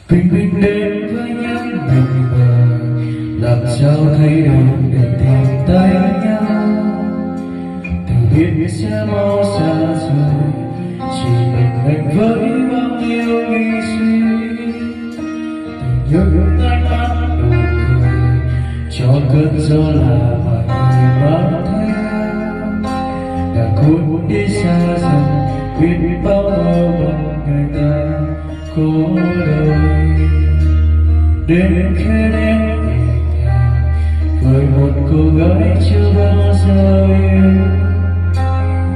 bình minh đến với những bình bờ, làm sao thấy được để tìm tay nhau. Từ biết sẽ mau xa rồi, chỉ mình anh với bao nhiêu nghĩ suy. Từ những ánh mắt nụ cười cho cơn gió là mọi người mang theo, đã cuốn đi xa dần biết bao mơ mộng ngày ta có đời. Đến khi đến nhẹ nhàng với một cô gái chưa bao giờ yêu,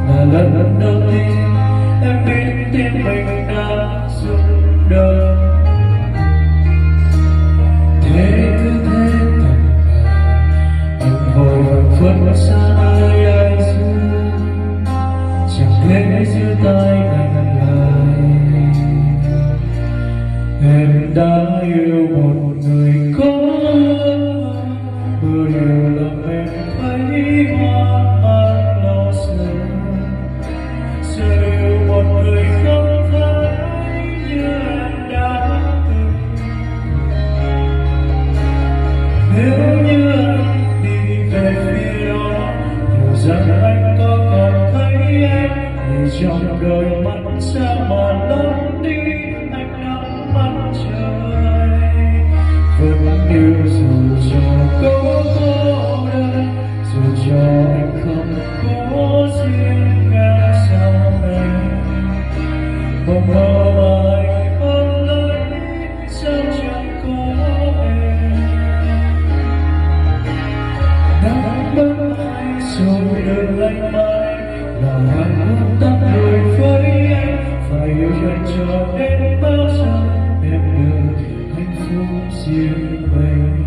là lần đầu tiên em biết tim mình đã rung động. Thế cứ thế thật anh vội vàng khuất xa nơi ai xưa, chẳng lẽ giữa tay anh lại em đã yêu một người có vừa điều làm em thấy hoang mang lo sợ. Giờ yêu một người không phải như em đã từng. Nếu như anh đi về phía đó, hiểu rằng anh có còn thấy em, thì trong đôi mắt sao mà lấp đi anh nắm mắt trời. Vẫn yêu dù cho có cô đơn, dù cho anh không có riêng em sau này. Mong mơ anh ôm lấy sao chẳng có em. Nắng mất ai rồi đường lạnh mãi, lòng anh muốn tắt đôi với em. Phải yêu anh cho đến bao giờ em được hạnh phúc riêng mình.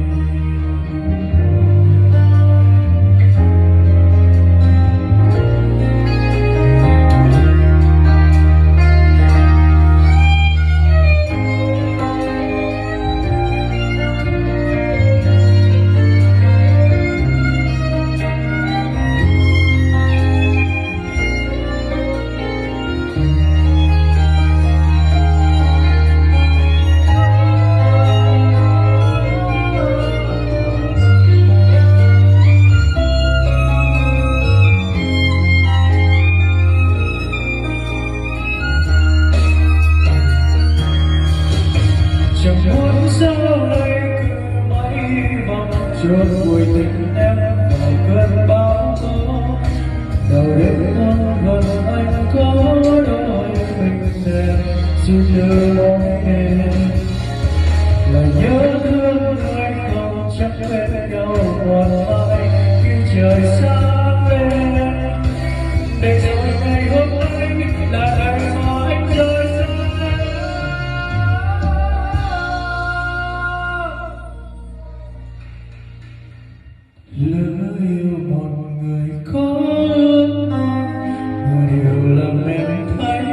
Chẳng muốn sao đây cứ mãi vòng chốt vui tình em vài cơn bão tố. Đầu đêm ngon gần anh có đôi mình đẹp dù như bóng đêm, là nhớ thương anh không chắc bên nhau còn mãi khi trời sáng lên. Để rồi ngày hôm nay là ngày mà anh rời xa. Lỡ yêu một người có ước mơ, một điều làm em thấy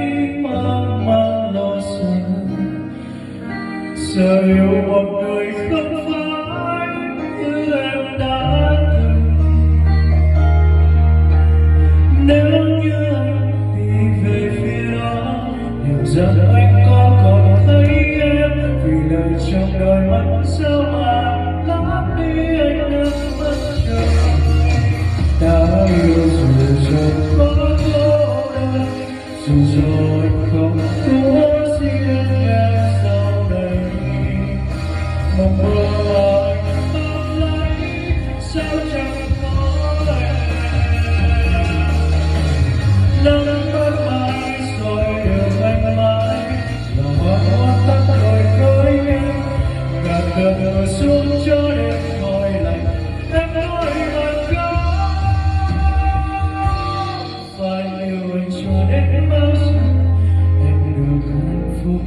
mang mang lo sợ. Sợ yêu một người không phải như em đã từng. Nếu như anh đi về phía đó, hiểu rằng anh có còn thấy em, vì lời trong đôi mắt sao mà lấp đi anh nước mắt trời. Đã yêu dù cho có cô đơn, dù cho anh không có riêng em sau đây. Mong mơ anh ôm lấy sao chẳng có em. Nắng mất mãi rồi đường anh mãi, lòng hoa hoa tắt rồi với em. Gạt cơn mưa xuống cho đêm thôi lạnh, em nói mà có phải yêu anh cho đến bao giờ em được hạnh phúc.